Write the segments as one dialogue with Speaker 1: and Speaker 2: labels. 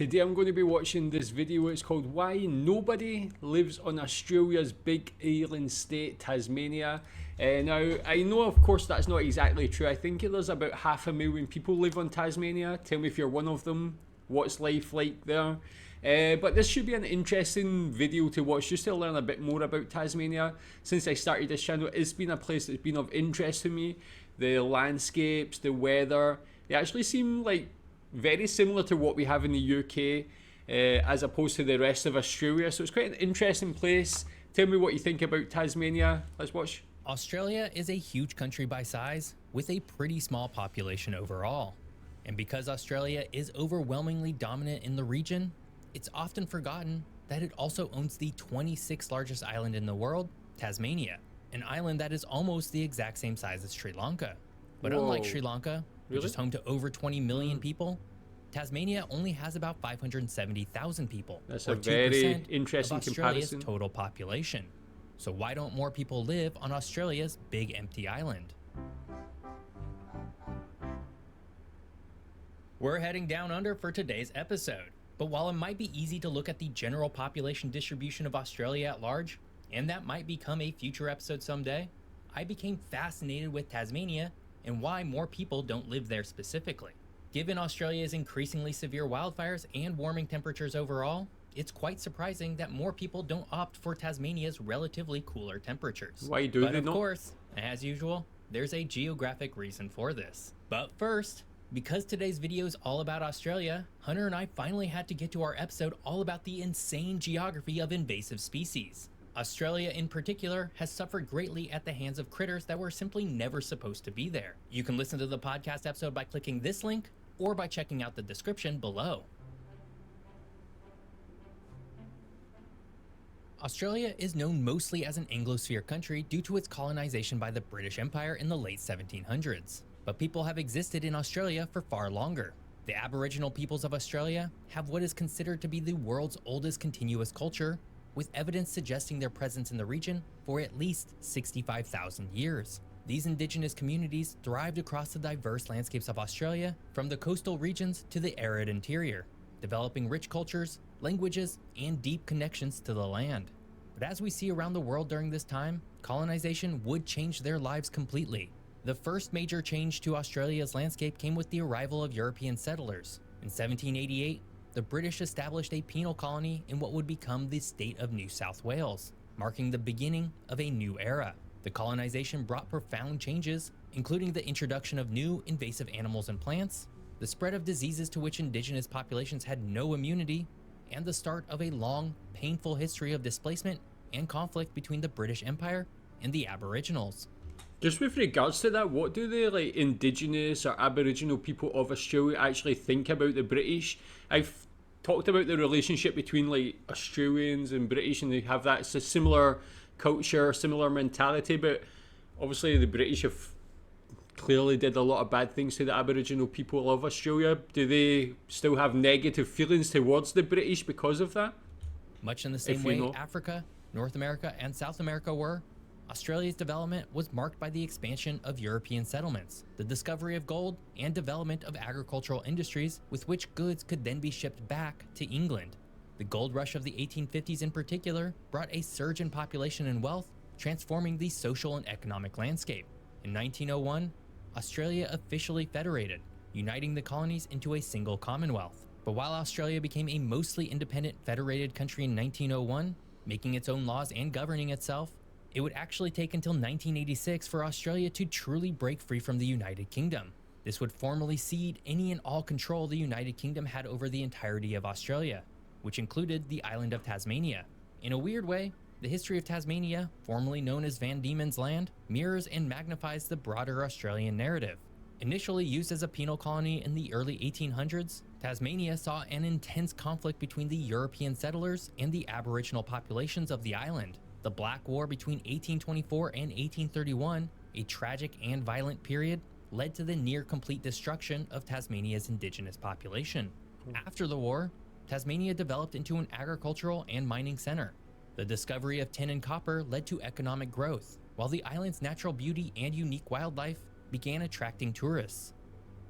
Speaker 1: Today I'm going to be watching this video. It's called Why Nobody Lives on Australia's Big Island State, Tasmania. Now, I know of course that's not exactly true. I think there's about 500,000 people live on Tasmania. Tell me if you're one of them. What's life like there? But this should be an interesting video to watch just to learn a bit more about Tasmania. Since I started this channel, it's been a place that's been of interest to me. The landscapes, the weather, they actually seem like very similar to what we have in the UK as opposed to the rest of Australia. So it's quite an interesting place. Tell me what you think about Tasmania. Let's watch.
Speaker 2: Australia is a huge country by size with a pretty small population overall. And because Australia is overwhelmingly dominant in the region, it's often forgotten that it also owns the 26th largest island in the world, Tasmania, an island that is almost the exact same size as Sri Lanka. But unlike Sri Lanka, which is home to over 20 million people, Tasmania only has about 570,000 people,
Speaker 1: That's
Speaker 2: or
Speaker 1: a very
Speaker 2: 2%
Speaker 1: interesting
Speaker 2: of Australia's
Speaker 1: comparison.
Speaker 2: total population. So why don't more people live on Australia's big empty island? We're heading down under for today's episode, but while it might be easy to look at the general population distribution of Australia at large, and that might become a future episode someday, I became fascinated with Tasmania and why more people don't live there specifically. Given Australia's increasingly severe wildfires and warming temperatures overall, it's quite surprising that more people don't opt for Tasmania's relatively cooler temperatures.
Speaker 1: Why do
Speaker 2: But
Speaker 1: they
Speaker 2: of
Speaker 1: not?
Speaker 2: course, as usual, there's a geographic reason for this. But first, because today's video is all about Australia, Hunter and I finally had to get to our episode all about the insane geography of invasive species. Australia in particular has suffered greatly at the hands of critters that were simply never supposed to be there. You can listen to the podcast episode by clicking this link or by checking out the description below. Australia is known mostly as an Anglosphere country due to its colonization by the British Empire in the late 1700s. But people have existed in Australia for far longer. The Aboriginal peoples of Australia have what is considered to be the world's oldest continuous culture, with evidence suggesting their presence in the region for at least 65,000 years. These indigenous communities thrived across the diverse landscapes of Australia, from the coastal regions to the arid interior, developing rich cultures, languages, and deep connections to the land. But as we see around the world during this time, colonization would change their lives completely. The first major change to Australia's landscape came with the arrival of European settlers. In 1788, the British established a penal colony in what would become the state of New South Wales, marking the beginning of a new era. The colonization brought profound changes, including the introduction of new invasive animals and plants, the spread of diseases to which indigenous populations had no immunity, and the start of a long, painful history of displacement and conflict between the British Empire and the Aboriginals.
Speaker 1: Just with regards to that, what do the indigenous or Aboriginal people of Australia actually think about the British? I've talked about the relationship between Australians and British, and they have that similar culture, similar mentality, but obviously the British have clearly did a lot of bad things to the Aboriginal people of Australia. Do they still have negative feelings towards the British because of that?
Speaker 2: Much in the same way Africa, North America, and South America were, Australia's development was marked by the expansion of European settlements, the discovery of gold, and development of agricultural industries with which goods could then be shipped back to England. The gold rush of the 1850s in particular brought a surge in population and wealth, transforming the social and economic landscape. In 1901, Australia officially federated, uniting the colonies into a single commonwealth. But while Australia became a mostly independent federated country in 1901, making its own laws and governing itself, it would actually take until 1986 for Australia to truly break free from the United Kingdom. This would formally cede any and all control the United Kingdom had over the entirety of Australia, which included the island of Tasmania. In a weird way, the history of Tasmania, formerly known as Van Diemen's Land, mirrors and magnifies the broader Australian narrative. Initially used as a penal colony in the early 1800s, Tasmania saw an intense conflict between the European settlers and the Aboriginal populations of the island. The Black War between 1824 and 1831, a tragic and violent period, led to the near-complete destruction of Tasmania's indigenous population. After the war, Tasmania developed into an agricultural and mining center. The discovery of tin and copper led to economic growth, while the island's natural beauty and unique wildlife began attracting tourists.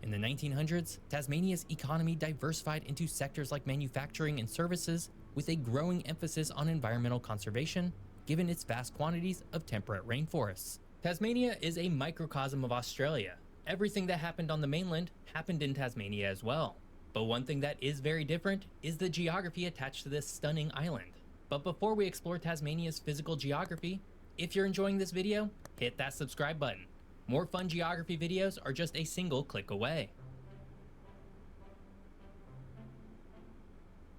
Speaker 2: In the 1900s, Tasmania's economy diversified into sectors like manufacturing and services, with a growing emphasis on environmental conservation, given its vast quantities of temperate rainforests. Tasmania is a microcosm of Australia. Everything that happened on the mainland happened in Tasmania as well. But one thing that is very different is the geography attached to this stunning island. But before we explore Tasmania's physical geography, if you're enjoying this video, hit that subscribe button. More fun geography videos are just a single click away.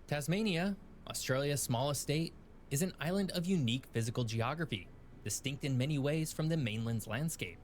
Speaker 2: Tasmania, Australia's smallest state, is an island of unique physical geography, distinct in many ways from the mainland's landscape.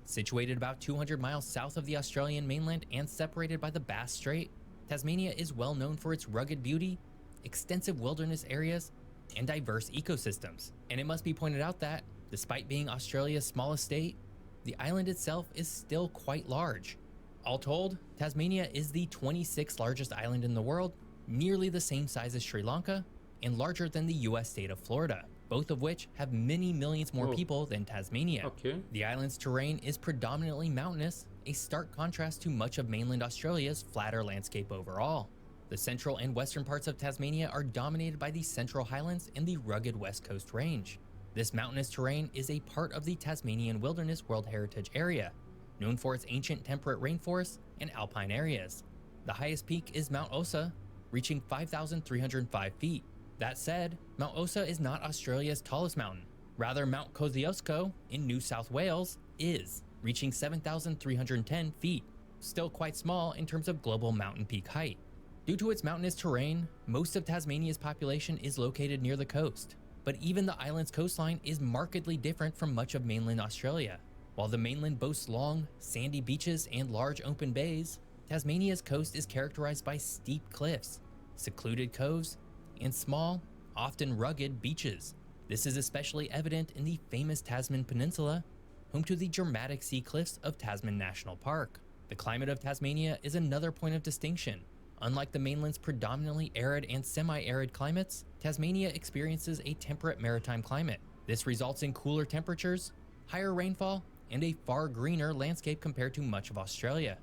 Speaker 2: Situated about 200 miles south of the Australian mainland and separated by the Bass Strait, Tasmania is well known for its rugged beauty, extensive wilderness areas, and diverse ecosystems. And it must be pointed out that, despite being Australia's smallest state, the island itself is still quite large. All told, Tasmania is the 26th largest island in the world, nearly the same size as Sri Lanka, and larger than the US state of Florida, both of which have many millions more people than Tasmania.
Speaker 1: Okay.
Speaker 2: The island's terrain is predominantly mountainous, a stark contrast to much of mainland Australia's flatter landscape overall. The central and western parts of Tasmania are dominated by the Central Highlands and the rugged West Coast Range. This mountainous terrain is a part of the Tasmanian Wilderness World Heritage Area, known for its ancient temperate rainforests and alpine areas. The highest peak is Mount Osa, reaching 5,305 feet. That said, Mount Osa is not Australia's tallest mountain. Rather, Mount Kosciuszko in New South Wales is, reaching 7,310 feet, still quite small in terms of global mountain peak height. Due to its mountainous terrain, most of Tasmania's population is located near the coast, but even the island's coastline is markedly different from much of mainland Australia. While the mainland boasts long, sandy beaches and large open bays, Tasmania's coast is characterized by steep cliffs, secluded coves, and small, often rugged beaches. This is especially evident in the famous Tasman Peninsula, home to the dramatic sea cliffs of Tasman National Park. The climate of Tasmania is another point of distinction. Unlike the mainland's predominantly arid and semi-arid climates, Tasmania experiences a temperate maritime climate. This results in cooler temperatures, higher rainfall, and a far greener landscape compared to much of Australia.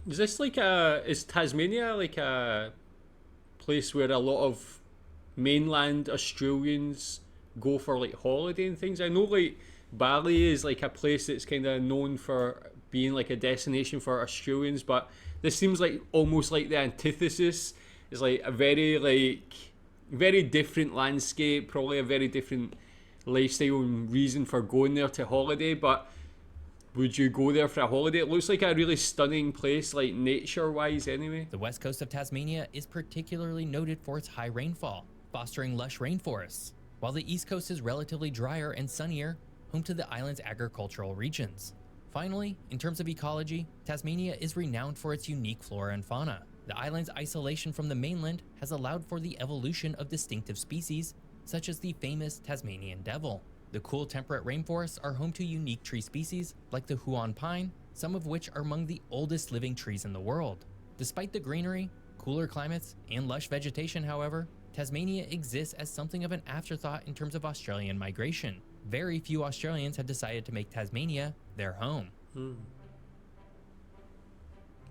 Speaker 1: Is Tasmania like a place where a lot of mainland Australians go for like holiday and things? I know like Bali is like a place that's kind of known for being like a destination for Australians, but this seems like almost like the antithesis. It's like a very different landscape, probably a very different lifestyle and reason for going there to holiday. But would you go there for a holiday? It looks like a really stunning place, like nature-wise anyway.
Speaker 2: The west coast of Tasmania is particularly noted for its high rainfall, fostering lush rainforests, while the east coast is relatively drier and sunnier, home to the island's agricultural regions. Finally, in terms of ecology, Tasmania is renowned for its unique flora and fauna. The island's isolation from the mainland has allowed for the evolution of distinctive species, such as the famous Tasmanian devil. The cool temperate rainforests are home to unique tree species like the Huon pine, some of which are among the oldest living trees in the world. Despite the greenery, cooler climates, and lush vegetation, however, Tasmania exists as something of an afterthought in terms of Australian migration. Very few Australians have decided to make Tasmania their home.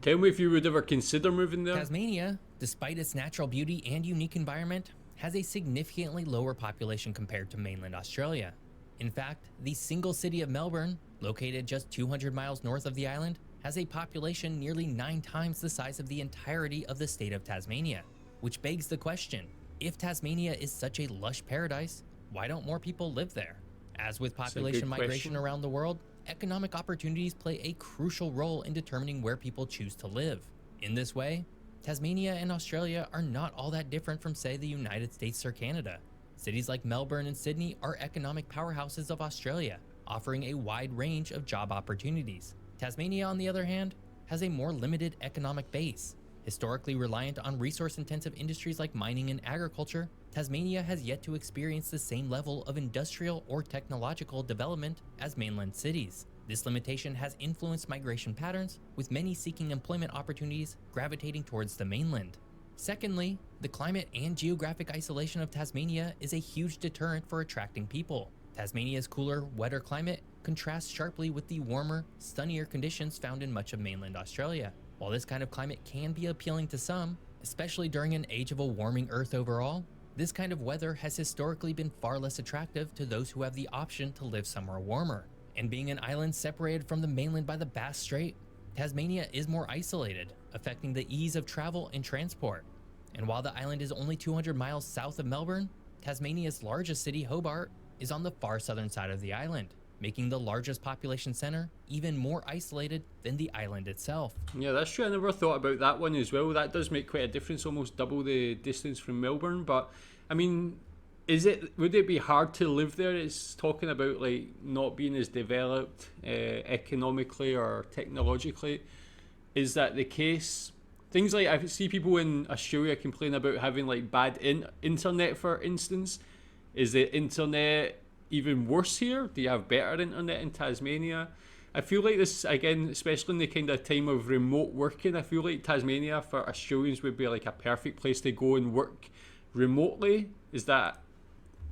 Speaker 1: Tell me if you would ever consider moving there.
Speaker 2: Tasmania, despite its natural beauty and unique environment, has a significantly lower population compared to mainland Australia. In fact, the single city of Melbourne, located just 200 miles north of the island, has a population nearly 9 times the size of the entirety of the state of Tasmania. Which begs the question, if Tasmania is such a lush paradise, why don't more people live there? As with population migration around the world, economic opportunities play a crucial role in determining where people choose to live. In this way, Tasmania and Australia are not all that different from, say, the United States or Canada. Cities like Melbourne and Sydney are economic powerhouses of Australia, offering a wide range of job opportunities. Tasmania, on the other hand, has a more limited economic base. Historically reliant on resource-intensive industries like mining and agriculture, Tasmania has yet to experience the same level of industrial or technological development as mainland cities. This limitation has influenced migration patterns, with many seeking employment opportunities gravitating towards the mainland. Secondly, the climate and geographic isolation of Tasmania is a huge deterrent for attracting people. Tasmania's cooler, wetter climate contrasts sharply with the warmer, sunnier conditions found in much of mainland Australia. While this kind of climate can be appealing to some, especially during an age of a warming Earth overall, this kind of weather has historically been far less attractive to those who have the option to live somewhere warmer. And being an island separated from the mainland by the Bass Strait, Tasmania is more isolated, affecting the ease of travel and transport. And while the island is only 200 miles south of Melbourne, Tasmania's largest city, Hobart, is on the far southern side of the island, making the largest population center even more isolated than the island itself.
Speaker 1: Yeah, that's true. I never thought about that one as well. That does make quite a difference, almost double the distance from Melbourne. But I mean, would it be hard to live there? It's talking about like not being as developed economically or technologically. Is that the case? Things like I see people in Australia complain about having like bad internet, for instance. Is the internet even worse here? Do you have better internet in Tasmania? I feel like this, again, especially in the kind of time of remote working, I feel like Tasmania for Australians would be like a perfect place to go and work remotely. Is that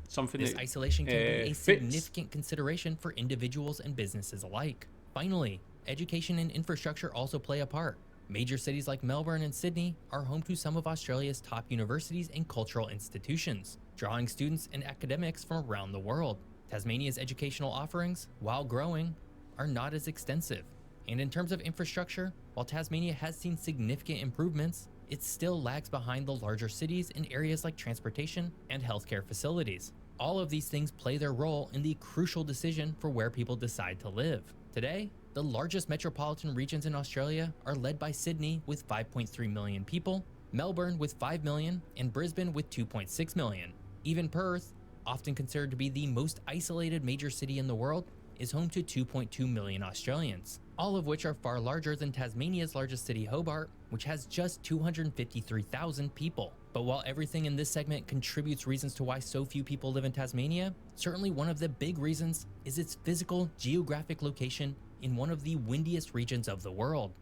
Speaker 1: something
Speaker 2: this isolation can be a significant consideration for individuals and businesses alike? Finally, education and infrastructure also play a part. Major cities like Melbourne and Sydney are home to some of Australia's top universities and cultural institutions, drawing students and academics from around the world. Tasmania's educational offerings, while growing, are not as extensive. And in terms of infrastructure, while Tasmania has seen significant improvements, it still lags behind the larger cities in areas like transportation and healthcare facilities. All of these things play their role in the crucial decision for where people decide to live. Today, the largest metropolitan regions in Australia are led by Sydney with 5.3 million people, Melbourne with 5 million, and Brisbane with 2.6 million. Even Perth, often considered to be the most isolated major city in the world, is home to 2.2 million Australians, all of which are far larger than Tasmania's largest city, Hobart, which has just 253,000 people. But while everything in this segment contributes reasons to why so few people live in Tasmania, certainly one of the big reasons is its physical geographic location in one of the windiest regions of the world.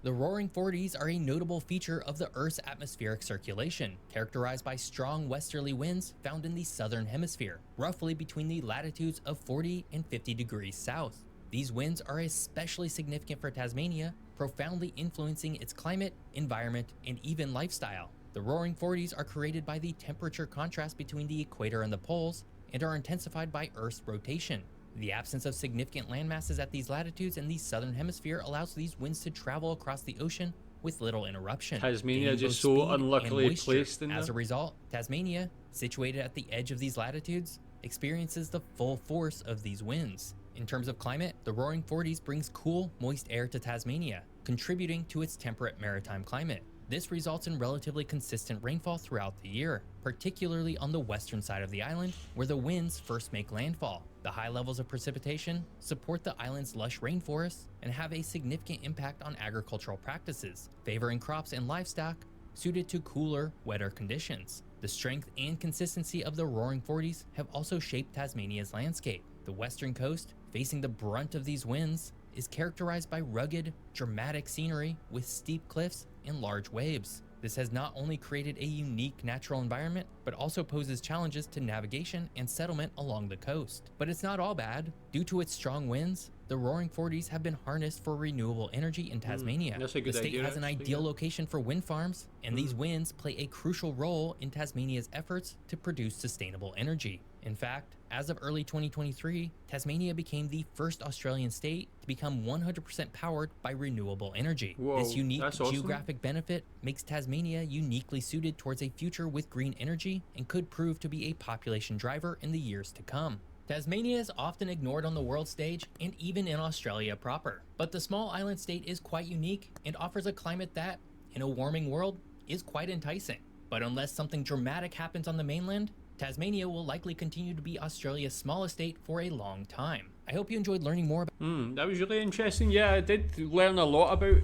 Speaker 2: The Roaring Forties are a notable feature of the Earth's atmospheric circulation, characterized by strong westerly winds found in the southern hemisphere, roughly between the latitudes of 40 and 50 degrees south. These winds are especially significant for Tasmania, profoundly influencing its climate, environment, and even lifestyle. The Roaring Forties are created by the temperature contrast between the equator and the poles, and are intensified by Earth's rotation. The absence of significant landmasses at these latitudes in the southern hemisphere allows these winds to travel across the ocean with little interruption.
Speaker 1: Tasmania just so unluckily placed in there.
Speaker 2: As a result, Tasmania, situated at the edge of these latitudes, experiences the full force of these winds. In terms of climate, the Roaring Forties brings cool, moist air to Tasmania, contributing to its temperate maritime climate. This results in relatively consistent rainfall throughout the year, particularly on the western side of the island, where the winds first make landfall. The high levels of precipitation support the island's lush rainforests and have a significant impact on agricultural practices, favoring crops and livestock suited to cooler, wetter conditions. The strength and consistency of the Roaring Forties have also shaped Tasmania's landscape. The western coast, facing the brunt of these winds, is characterized by rugged, dramatic scenery with steep cliffs and large waves. This has not only created a unique natural environment, but also poses challenges to navigation and settlement along the coast. But it's not all bad. Due to its strong winds, the Roaring Forties have been harnessed for renewable energy in Tasmania.
Speaker 1: That's a good
Speaker 2: The state
Speaker 1: idea,
Speaker 2: has an ideal location for wind farms, and these winds play a crucial role in Tasmania's efforts to produce sustainable energy. In fact, as of early 2023, Tasmania became the first Australian state to become 100% powered by renewable energy.
Speaker 1: Whoa,
Speaker 2: this unique
Speaker 1: that's awesome.
Speaker 2: geographic benefit makes Tasmania uniquely suited towards a future with green energy and could prove to be a population driver in the years to come. Tasmania is often ignored on the world stage and even in Australia proper, but the small island state is quite unique and offers a climate that, in a warming world, is quite enticing. But unless something dramatic happens on the mainland, Tasmania will likely continue to be Australia's smallest state for a long time. I hope you enjoyed learning more about
Speaker 1: That was really interesting. Yeah, I did learn a lot about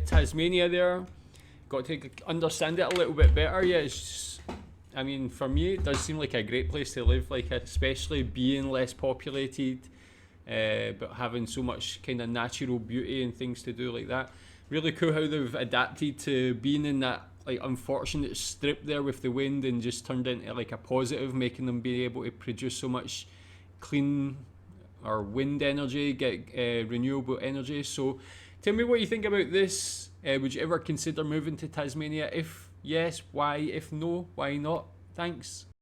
Speaker 1: Tasmania there. Got to understand it a little bit better. Yeah, it's just, I mean, for me, it does seem like a great place to live, like especially being less populated, but having so much kind of natural beauty and things to do like that. Really cool how they've adapted to being in that like unfortunate strip there with the wind and just turned into like a positive, making them be able to produce so much clean or wind energy, get renewable energy. So tell me what you think about this. Would you ever consider moving to Tasmania? If yes, why? If no, why not? Thanks.